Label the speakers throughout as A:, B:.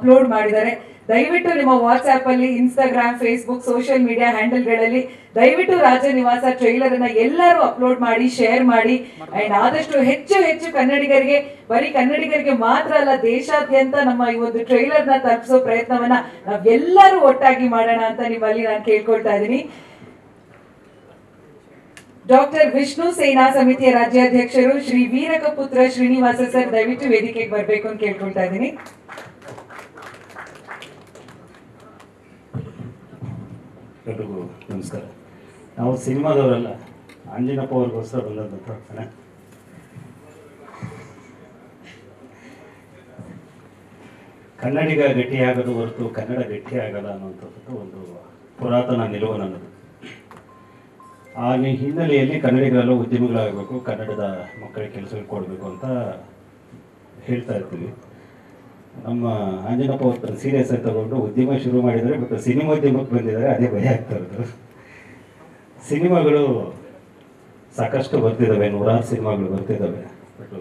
A: Upload ಮಾಡಿದ್ದಾರೆ. ದಯವಿಟ್ಟು ನಿಮ್ಮ ವಾಟ್ಸ್ಆಪ್ ಅಲ್ಲಿ, ಇನ್ಸ್ಟಾಗ್ರಾಮ್, ಫೇಸ್ಬುಕ್, ಸೋಷಿಯಲ್ ಮೀಡಿಯಾ ಹ್ಯಾಂಡಲ್ಗಳಲ್ಲಿ ದಯವಿಟ್ಟು ರಾಜನಿವಾಸ ಟ್ರೈಲರ್ ಅನ್ನ ಎಲ್ಲರೂ ಅಪ್ಲೋಡ್ ಮಾಡಿ, ಶೇರ್ ಮಾಡಿ. ಅಂಡ್ ಆದಷ್ಟು ಹೆಚ್ಚು ಹೆಚ್ಚು ಕನ್ನಡಿಗರಿಗೆ, ಬರೀ ಕನ್ನಡಿಗರಿಗೆ ಮಾತ್ರ ಅಲ್ಲ, ದೇಶಾದ್ಯಂತ ನಮ್ಮ ಈ ಒಂದು ಟ್ರೈಲರ್ ನ ತಲುಪಿಸೋ ಪ್ರಯತ್ನವನ್ನ ನಾವೆಲ್ಲರೂ ಒಟ್ಟಾಗಿ ಮಾಡೋಣ ಅಂತ ನಿಮ್ಮಲ್ಲಿ ನಾನು ಕೇಳ್ಕೊಳ್ತಾ ಇದ್ದೀನಿ. ಡಾಕ್ಟರ್ ವಿಷ್ಣು ಸೇನಾ ಸಮಿತಿಯ ರಾಜ್ಯಾಧ್ಯಕ್ಷರು ಶ್ರೀ ವೀರಕಪುತ್ರ ಶ್ರೀನಿವಾಸ ಸರ್ ದಯವಿಟ್ಟು ವೇದಿಕೆಗೆ ಬರಬೇಕು ಅಂತ ಕೇಳ್ಕೊಳ್ತಾ ಇದ್ದೀನಿ.
B: ಎಲ್ರಿಗೂ ನಮಸ್ಕಾರ. ನಾವು ಸಿನಿಮಾದವರಲ್ಲ, ಅಂಜನಪ್ಪ ಅವ್ರಿಗೋಸ್ಕರ ಬಂದದ್ದು ಪ್ರಾರ್ಥನೆ. ಕನ್ನಡಿಗ ಗಟ್ಟಿಯಾಗದು ಹೊರತು ಕನ್ನಡ ಗಟ್ಟಿ ಆಗಲ್ಲ ಅನ್ನುವಂಥದ್ದು ಒಂದು ಪುರಾತನ ನಿಲುವು ನನ್ನದು. ಆ ಹಿನ್ನೆಲೆಯಲ್ಲಿ ಕನ್ನಡಿಗರೆಲ್ಲ ಉದ್ಯಮಿಗಳಾಗಬೇಕು, ಕನ್ನಡದ ಮಕ್ಕಳಿಗೆ ಕೆಲಸಗಳು ಕೊಡಬೇಕು ಅಂತ ಹೇಳ್ತಾ ಇರ್ತೀವಿ. ನಮ್ಮ ಅಂಜನಪ್ಪ ಅವ್ರ ಸೀರಿಯಸ್ ಆಗಿ ತಗೊಂಡು ಉದ್ಯಮ ಶುರು ಮಾಡಿದರೆ, ಬಟ್ ಸಿನಿಮೋದ್ಯಮಕ್ಕೆ ಬಂದಿದ್ದಾರೆ, ಅದೇ ಭಯ ಆಗ್ತಾ ಇರೋದು. ಸಿನಿಮಾಗಳು ಸಾಕಷ್ಟು ಬರ್ತಿದ್ದಾವೆ, 100 ಸಿನಿಮಾಗಳು ಬರ್ತಿದ್ದಾವೆ. ಬಟ್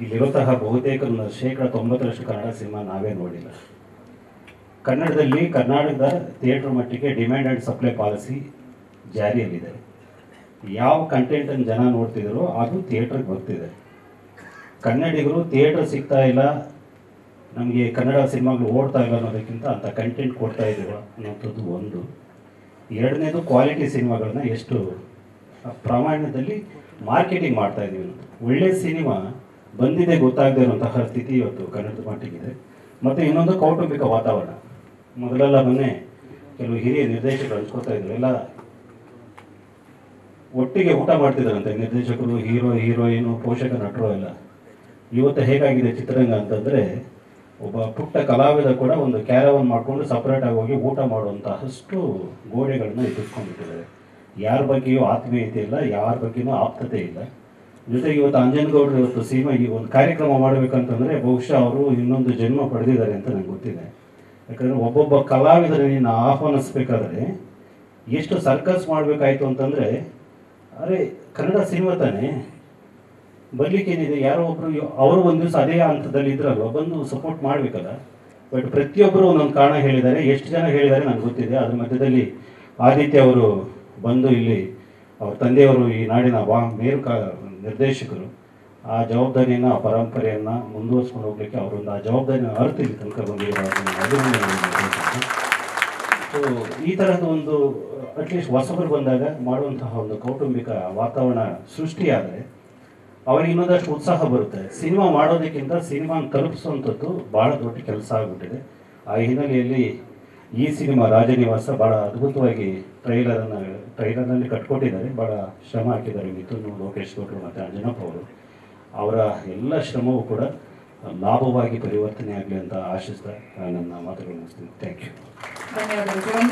B: ಇಲ್ಲಿರುವಂತಹ ಬಹುತೇಕ 90% ಕನ್ನಡ ಸಿನಿಮಾ ನಾವೇ ನೋಡಿಲ್ಲ. ಕನ್ನಡದಲ್ಲಿ ಕರ್ನಾಟಕದ ಥಿಯೇಟ್ರ್ ಮಟ್ಟಿಗೆ ಡಿಮ್ಯಾಂಡ್ ಆ್ಯಂಡ್ ಸಪ್ಲೈ ಪಾಲಿಸಿ ಜಾರಿಯಲ್ಲಿದೆ. ಯಾವ ಕಂಟೆಂಟನ್ನು ಜನ ನೋಡ್ತಿದ್ದಾರೋ ಅದು ಥಿಯೇಟ್ರಿಗೆ ಬರ್ತಿದೆ. ಕನ್ನಡಿಗರು ಥಿಯೇಟ್ರ್ ಸಿಗ್ತಾ ಇಲ್ಲ, ನಮಗೆ ಕನ್ನಡ ಸಿನಿಮಾಗಳು ಓಡ್ತಾ ಇಲ್ಲ ಅನ್ನೋದಕ್ಕಿಂತ ಅಂಥ ಕಂಟೆಂಟ್ ಕೊಡ್ತಾ ಇದ್ದೀವ ಅನ್ನೋಂಥದ್ದು ಒಂದು. ಎರಡನೇದು ಕ್ವಾಲಿಟಿ ಸಿನಿಮಾಗಳನ್ನ ಎಷ್ಟು ಪ್ರಮಾಣದಲ್ಲಿ ಮಾರ್ಕೆಟಿಂಗ್ ಮಾಡ್ತಾ ಇದ್ದೀವಿ ಅನ್ನೋದು. ಒಳ್ಳೆಯ ಸಿನಿಮಾ ಬಂದಿದೆ ಗೊತ್ತಾಗದೇ ಇರುವಂತಹ ಸ್ಥಿತಿ ಇವತ್ತು ಕನ್ನಡದ ಮಟ್ಟಿಗಿದೆ. ಮತ್ತು ಇನ್ನೊಂದು ಕೌಟುಂಬಿಕ ವಾತಾವರಣ. ಮೊದಲೆಲ್ಲ ಮೊನ್ನೆ ಕೆಲವು ಹಿರಿಯ ನಿರ್ದೇಶಕರು ಅನ್ಸ್ಕೊತಾ ಇದ್ರು, ಎಲ್ಲ ಒಟ್ಟಿಗೆ ಊಟ ಮಾಡ್ತಿದ್ದಾರಂತೆ ನಿರ್ದೇಶಕರು, ಹೀರೋಯಿನು, ಪೋಷಕ ನಟರು ಎಲ್ಲ. ಇವತ್ತು ಹೇಗಾಗಿದೆ ಚಿತ್ರರಂಗ ಅಂತಂದರೆ, ಒಬ್ಬ ಪುಟ್ಟ ಕಲಾವಿದ ಕೂಡ ಒಂದು ಕ್ಯಾರವನ್ ಮಾಡಿಕೊಂಡು ಸಪ್ರೇಟಾಗಿ ಹೋಗಿ ಊಟ ಮಾಡುವಂತಹಷ್ಟು ಗೋಡೆಗಳನ್ನ ಎದುರಿಸ್ಕೊಂಡ್ಬಿಟ್ಟಿದ್ದಾರೆ. ಯಾರ ಬಗ್ಗೆಯೂ ಆತ್ಮೀಯತೆ ಇಲ್ಲ, ಯಾರ ಬಗ್ಗೆಯೂ ಆಪ್ತತೆ ಇಲ್ಲ. ಜೊತೆಗೆ ಇವತ್ತು ಅಂಜನಗೌಡರು ಇವತ್ತು ಸಿನಿಮಾಗೆ ಒಂದು ಕಾರ್ಯಕ್ರಮ ಮಾಡಬೇಕಂತಂದರೆ ಬಹುಶಃ ಅವರು ಇನ್ನೊಂದು ಜನ್ಮ ಪಡೆದಿದ್ದಾರೆ ಅಂತ ನನಗೆ ಗೊತ್ತಿದೆ. ಯಾಕಂದರೆ ಒಬ್ಬೊಬ್ಬ ಕಲಾವಿದರನ್ನ ಆಹ್ವಾನಿಸ್ಬೇಕಾದ್ರೆ ಎಷ್ಟು ಸರ್ಕಸ್ ಮಾಡಬೇಕಾಯ್ತು ಅಂತಂದರೆ, ಅರೆ ಕನ್ನಡ ಸಿನಿಮಾ ತಾನೇ, ಬರ್ಲಿಕ್ಕೇನಿದೆ, ಯಾರೋ ಒಬ್ಬರು ಅವರು ಒಂದು ದಿವಸ ಅದೇ ಹಂತದಲ್ಲಿ ಇದ್ರಲ್ವ, ಬಂದು ಸಪೋರ್ಟ್ ಮಾಡಬೇಕಲ್ಲ. ಬಟ್ ಪ್ರತಿಯೊಬ್ಬರು ಒಂದೊಂದು ಕಾರಣ ಹೇಳಿದ್ದಾರೆ. ಎಷ್ಟು ಜನ ಹೇಳಿದ್ದಾರೆ ನನಗೆ ಗೊತ್ತಿದೆ. ಅದ್ರ ಮಧ್ಯದಲ್ಲಿ ಆದಿತ್ಯ ಅವರು ಬಂದು ಇಲ್ಲಿ ಅವ್ರ ತಂದೆಯವರು ಈ ನಾಡಿನ ಮೇರು ನಿರ್ದೇಶಕರು, ಆ ಜವಾಬ್ದಾರಿಯನ್ನು, ಆ ಪರಂಪರೆಯನ್ನು ಮುಂದುವರಿಸ್ಕೊಂಡು ಹೋಗ್ಲಿಕ್ಕೆ ಅವರೊಂದು ಆ ಜವಾಬ್ದಾರಿನ ಅರ್ಥ ಇಲ್ಲಿ ತನಕ ಬಂದಿರೋ. ಸೊ ಈ ಥರದ ಒಂದು ಅಟ್ಲೀಸ್ಟ್ ಹೊಸಬರು ಬಂದಾಗ ಮಾಡುವಂತಹ ಒಂದು ಕೌಟುಂಬಿಕ ವಾತಾವರಣ ಸೃಷ್ಟಿಯಾದರೆ ಅವರಿಗೆ ಇನ್ನೊಂದಷ್ಟು ಉತ್ಸಾಹ ಬರುತ್ತೆ. ಸಿನಿಮಾ ಮಾಡೋದಕ್ಕಿಂತ ಸಿನಿಮಾನ ತಲುಪಿಸುವಂಥದ್ದು ಭಾಳ ದೊಡ್ಡ ಕೆಲಸ ಆಗಿಬಿಟ್ಟಿದೆ. ಆ ಹಿನ್ನೆಲೆಯಲ್ಲಿ ಈ ಸಿನಿಮಾ ರಾಜನಿವಾಸ ಭಾಳ ಅದ್ಭುತವಾಗಿ ಟ್ರೈಲರ್ನಲ್ಲಿ ಕಟ್ಕೊಟ್ಟಿದ್ದಾರೆ. ಭಾಳ ಶ್ರಮ ಹಾಕಿದ್ದಾರೆ ಮಿಥುನ್, ಲೋಕೇಶ್ ಗೌಡರು ಮತ್ತು ಅಂಜನಪ್ಪ ಅವರು. ಅವರ ಎಲ್ಲ ಶ್ರಮವೂ ಕೂಡ ಲಾಭವಾಗಿ ಪರಿವರ್ತನೆ ಆಗಲಿ ಅಂತ ಆಶಿಸ್ತಾ ನನ್ನ ಮಾತುಗಳು ಮುಗಿಸ್ತೀನಿ. Thank you.
A: ಧನ್ಯವಾದಗಳು.